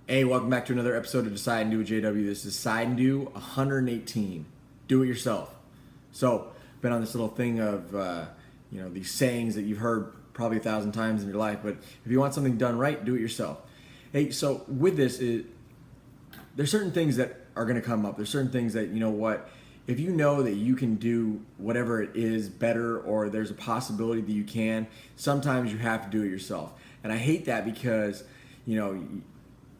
Hey, welcome back to another episode of Decide and Do with JW. This is Decide and Do 118. Do it yourself. So, been on this little thing of these sayings that you've heard probably 1,000 times in your life. But if you want something done right, do it yourself. Hey, so with this, there's certain things that are going to come up. There's certain things that if you know that you can do whatever it is better, or there's a possibility that you can, sometimes you have to do it yourself. And I hate that because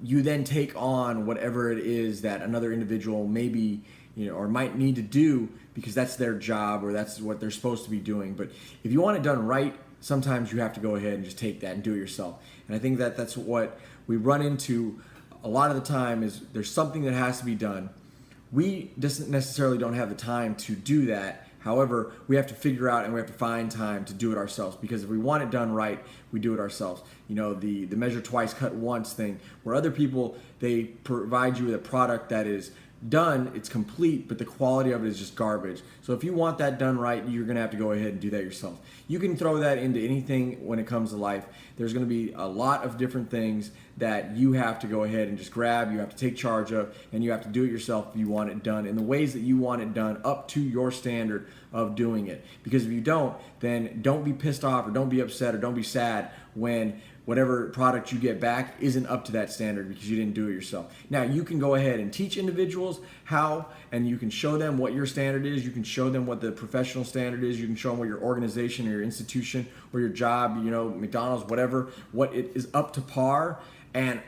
you then take on whatever it is that another individual maybe or might need to do because that's their job or that's what they're supposed to be doing. But if you want it done right, sometimes you have to go ahead and just take that and do it yourself. And I think that that's what we run into a lot of the time is there's something that has to be done. We just necessarily don't have the time to do that. However, we have to figure out and we have to find time to do it ourselves, because if we want it done right, we do it ourselves. The measure twice, cut once thing, where other people, they provide you with a product that is done, it's complete, but the quality of it is just garbage. So if you want that done right, you're gonna have to go ahead and do that yourself. You can throw that into anything when it comes to life. There's gonna be a lot of different things that you have to go ahead and just grab, you have to take charge of, and you have to do it yourself if you want it done in the ways that you want it done up to your standard of doing it. Because if you don't, then don't be pissed off or don't be upset or don't be sad when whatever product you get back isn't up to that standard because you didn't do it yourself. Now, you can go ahead and teach individuals how, and you can show them what your standard is. You can show them what the professional standard is. You can show them what your organization or your institution or your job, McDonald's, whatever, what it is up to par. And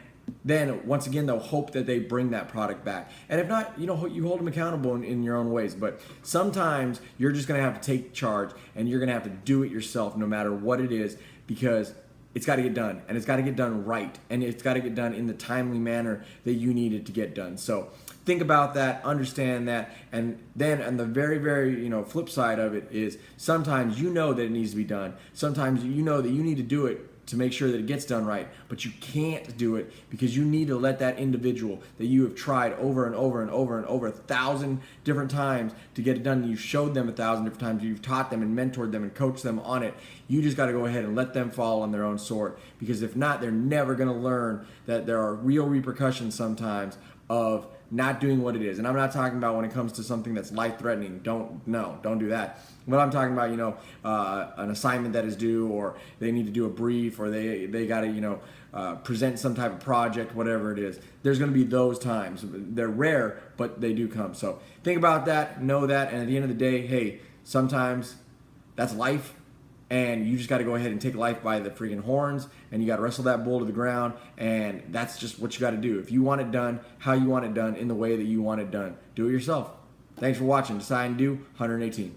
then once again, they'll hope that they bring that product back. And if not, you hold them accountable in your own ways. But sometimes you're just gonna have to take charge and you're gonna have to do it yourself no matter what it is, because it's got to get done, and it's got to get done right, and it's got to get done in the timely manner that you need it to get done. So think about that, understand that, and then on the very, very flip side of it is sometimes you know that it needs to be done. Sometimes you know that you need to do it to make sure that it gets done right, but you can't do it because you need to let that individual that you have tried over and over and over and over 1,000 different times to get it done, and you've showed them 1,000 different times, you've taught them and mentored them and coached them on it. You just got to go ahead and let them fall on their own sword, because if not, they're never going to learn that there are real repercussions sometimes of not doing what it is. And I'm not talking about when it comes to something that's life-threatening. Don't do that. What I'm talking about, an assignment that is due, or they need to do a brief, or they got to present some type of project, whatever it is. There's going to be those times. They're rare, but they do come. So think about that, know that, and at the end of the day, hey, sometimes that's life. And you just got to go ahead and take life by the freaking horns, and you got to wrestle that bull to the ground, and that's just what you got to do. If you want it done, how you want it done, in the way that you want it done, do it yourself. Thanks for watching. Decide and Do 118.